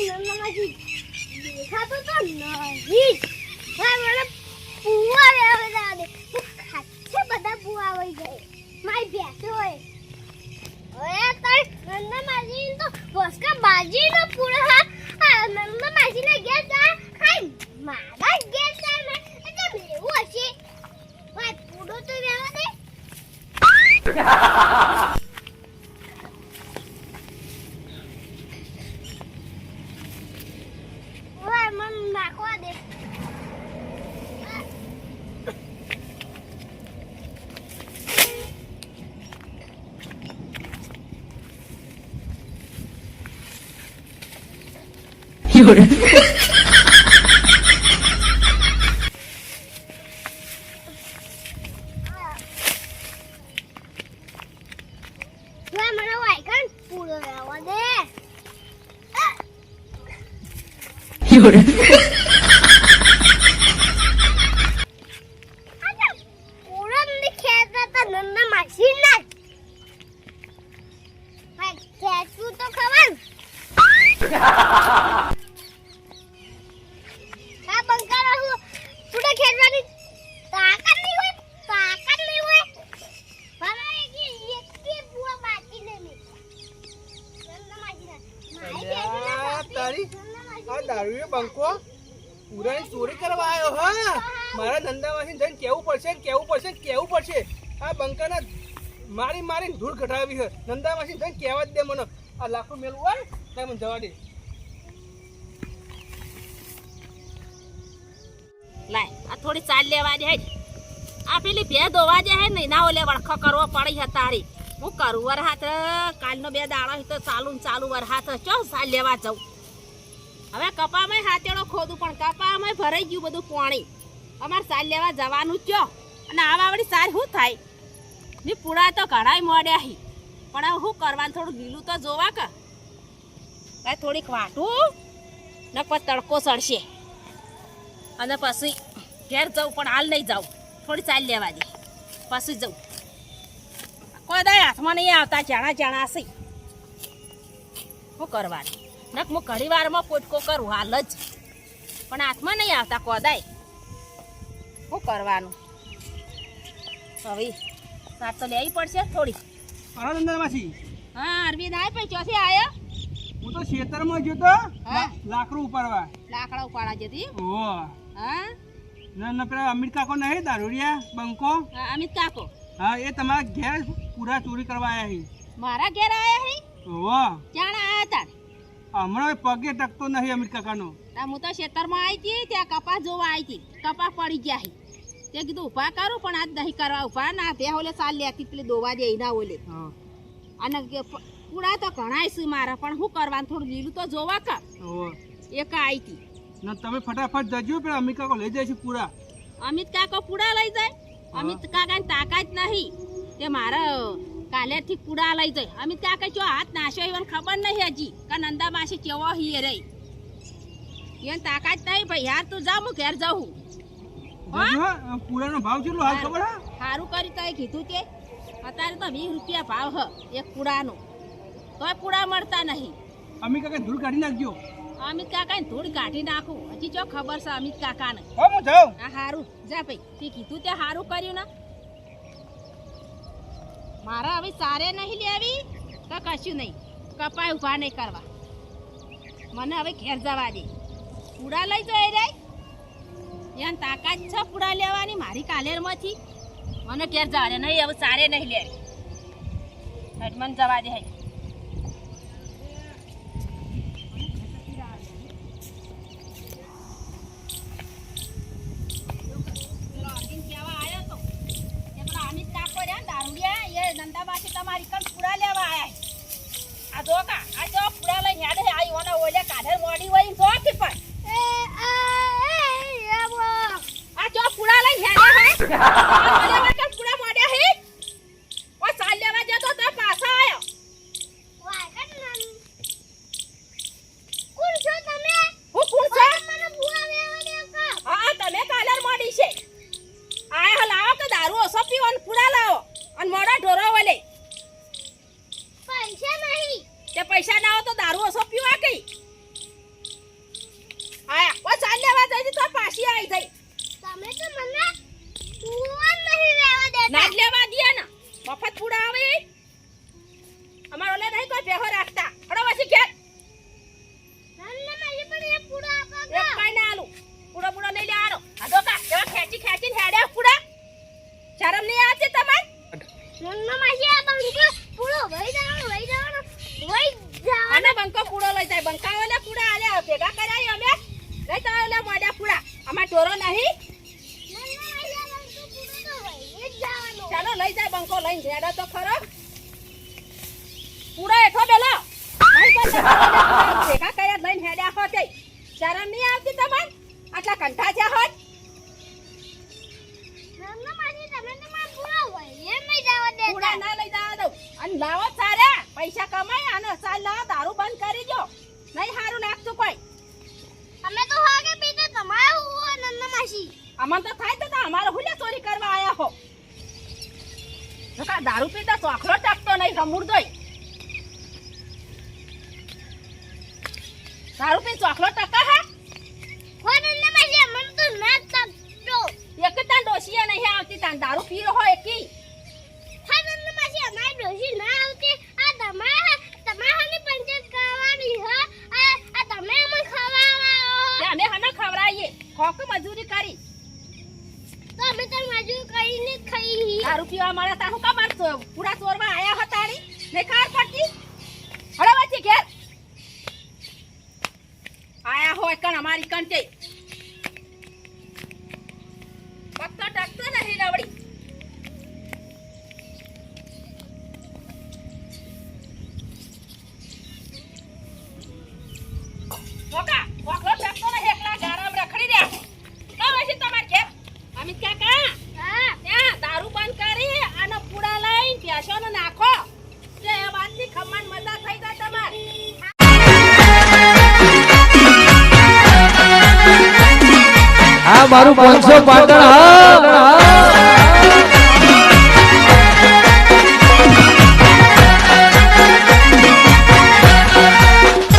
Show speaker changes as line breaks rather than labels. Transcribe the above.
મારી નંદમાંથી દેખાતો તો નહીં. હા મને પુવા લેવા દે. ખાচ্ছে બધા પુવા આવી જાય. મારી બેઠો હોય. ઓય તાર નંદમાજી તો બસકા બાજીનો પુરા હા નંદમાજીને ઘેર જા ખાઈ મારા ઘેર જા ને એટલે બેવું હશે. ભાઈ પૂડો તો લેવા દે. ઓય મન નાખવા દે.
Llora.
મને વાયકન પૂરો લેવા દે.
Llora.
પૂરો ને ખેતા તો નંદા માસી ના. હા ખેતું તો ખબર. આ બંકારા હું પૂરો ખેતવાની તાકાત નહીં હોય. તાકાત નહીં હોય. ભલે કે એક પૂરા બાકી દે ને. નંદા માસી ના.
તારી આ દારૂએ બંકો પૂરાની ચોરી કરવા આવ્યો. હા મારા ધંધામાંથી જઈને કેવું પડશે. આ બંકાના મારી મારીને ધૂળ ઘટાવી છે. ધંધામાંથી જઈને કહેવા જ દે મને. આ લાખો મેલું હોય ત્યાં મને જવા દે.
લાય આ થોડી ચાલ લેવા દે. આ પેલી બે દોવા જે હે ને ના ઓલે વળખો કરવો પડી હે તારી. હું કરું વર હાથ કાલનો બે દાડો તો ચાલુ વર હાથ ચો ચાલ લેવા જાઉં. હવે કપામાં હાથેડો ખોદું પણ કપામાં ભરાઈ ગયું બધું પાણી. અમારે ચાલ લેવા જવાનું જ છો. અને આવા વળી સાર શું થાય ની પૂરા તો ઘણાય મોડ્યા હી. પણ હવે શું કરવાનું થોડું લીલું તો જોવા કે કાંઈ થોડીક વાટું ને પછી તડકો સડશે અને પછી ઘેર જાઉં. પણ હાલ નહીં જાઉં થોડી ચાલ લેવા દે પછી જાઉં. કોઈ દાય હાથમાં નહીં આવતા જાણા હશે. શું કરવાનું નક હું ઘણી વારમાં પોટકો કરું હાલ જ પણ હાથમાં નહીં આવતા કોદાય. શું કરવાનું હવે સાત તો લેવી પડશે થોડી.
મારા ધંધામાંથી
હા અરવિંદ આય પછી ચોથી આયા.
હું તો ખેતરમાં ગયો તો
હા.
લાકડું ઉપાડવા.
લાકડા ઉપાડા જતી.
ઓહો
હા
ના પેલા અમીર કાકો નહીં દારૂડિયા બંકો.
અમિત કાકો
હા એ તમારા ઘેર પૂરા ચોરી કરવા આવ્યા છે.
મારા ઘેર આયા હે.
ઓહો
ક્યાં આયા હતા?
હમણાં પગે ટકતો નહીં અમીર કાકાનો.
હું તો ખેતરમાં આવી હતી ત્યાં કપાસ જોવા આવી હતી. કપાસ પડી ગયા હી તે કીધું ઉભા કરું પણ આજ નહીં કરવા ઉભા ના તે ઓલે સાલ લેતી પેલી દોવા દે એના ઓલે. અને પૂરા તો ઘણા છે મારા પણ શું કરવાનું થોડું લીલું તો જોવા કા. એક આવી હતી
ના તમે ફટાફટ જજો પેલા અમીર કાકો લઈ જાય છે પૂરા.
અમિત કાકો પૂડા લઈ જાય. અમિત કાકાને તાકાત નહીં તે મારા કાલેથી પૂડા લઈ જાય. અમિત કાકા જો હાથ નાશ્યો એને ખબર નહીં હજી કે નંદા માસી કેવો હિયે રહી એને તાકાત નહીં ભાઈ. યાર તું જા હું ઘેર જાઉં.
પૂરાનો ભાવ કેટલો હાલ ખબર હા?
સારું કર્યું તો કીધું તે અત્યારે તો 20 રૂપિયા ભાવ હ એક પૂડાનો. તોય પૂડા મળતા નહીં.
અમીર કાકા ધૂળ કાઢી નાખજો.
અમિત કાકાને ધૂળ કાઢી નાખું હજી જો ખબર છે અમિત કાકાને.
હા હું જાઉં.
હા સારું જા ભાઈ તે કીધું તે સારું કર્યું ને. મારા હવે સારે નહીં લેવી તો કશું નહીં કપાય ઉભા નહીં કરવા. મને હવે ઘેર જવા દે. પૂડા લઈ જાય રે એને તાકાત છે પૂડા લેવાની મારી કાલેરમાંથી. મને ઘેર જવા દે નહીં હવે સારે નહીં લેવી. મને જવા દે. નંદામાંથી તમારી કણ પૂરા લેવા આયા. આ જો કા આ જો પૂરા લઈને હેડે આવી ઓના ઓલે કાઢર મોડી વઈ જો કે પણ આ જો પૂરા લઈને હેડે હે ઓલે કણ પૂરા મોડ્યા હે. ઓ સાલ લેવા જતો તો પાછા આયો.
કોણ છો તમે?
હું કોણ છું?
મને પૂરા લેવા દે કા.
હા તમે કાલર મોડી છે. આય લાવો કે દારૂ ઓસો પીવાનું પૂરા લાવો અને મોડા ઢોરો વલે.
પૈસા નહીં.
તે પૈસા ના હો તો દારૂ ઓસો પીવા કઈ. ચાલ લેવા જઈ તો પાછી આવી જઈ.
તમે તો મને પૂવા નહીં લેવા દેતા.
ના જ લેવા દે ને મફત પૂડા આવે અમારો લે નહીં કોઈ બેહો રાખતા હડો પછી ઘેર
નન્ના માસી પણ એક પૂરો આપો
એક કાઈ ના આલું પૂડો પૂડો નહીં લેવાનો આ ડોકા એવા ખેંચી ખેંચીને હેડે પૂડા શરમ નહીં આવતી તમારે
નન્ના માસી આ બંકો પૂરો વઈ જવાનો
અને બંકો પૂડો લઈ જાય બંકાઓ લે પૂડા આલે ભેગા કરાય અમે લઈ તો લે મોડા પૂડા અમાર ટોરો નહીં
નન્ના માસી આ બંકો પૂરો તો વઈ જ જવાનો.
ચાલો લઈ જાય બંકો લઈને રેડો તો ખરો પૂડો એઠો બેલો નહીં કોઈ ભેગા કર્યા લઈને હેડ્યા હો તે શરમ નહીં આવતી તમારે આટલા કંઠા છે હોત
નન્ના માસી તમે તો મારા પૂરો વઈ નહીં જવા દેતા.
પૂડા ના લઈ જવા દઉં અને લાવો સારા પૈસા કમાય અને સાલ લાવો દારૂ બંધ કરી દો નહીં સારું લાગતું કોઈ
અમે તો હાગે પીતે તમારું હુઓ નન્ના માસી.
અમન તો થાય તો અમારે હુલે ચોરી કરવા આયા હો તો કા દારૂ પીતા ચોખલો ટકતો નહીં સમુરદોય દારૂ પી ચોખલો ટકા હા
હો નન્ના માસી અમને તો ના તકતો.
એક તાન ડોશીએ નહીં આવતી તાન દારૂ પીરો હોય એકી
હા નન્ના માસી અમારી ડોશી ના આવતી. આ તમારાની પંચાયત કરવાની હ આ તમે અમને ખવડાવો.
તે અમે હમે ખવડાવીએ ખોક મજૂરી કરી
તો અમે તો મજૂર કરીને ખાઈ.
દારૂ પીવા મળે તા હું કમાર પૂરા ચોરવા આયા હતા ની ને ખાર પડતી હળો વચ્ચે ઘેર આયા હોય કણ અમારી કંટે પત્તો ટકતો નહીં રવડી મોકા મોકલો ટકતો નહીં એકલા ગારામ રખડી દે તો પછી તમાર ઘેર અમિત કાકા
હા
ત્યાં દારૂ બંધ કરી અને પૂડા લઈને પેશોને નાખો એટલે એ વાતની ખમણ મજા થઈ જાય તમારી
આ મારું 500 પાટણ હા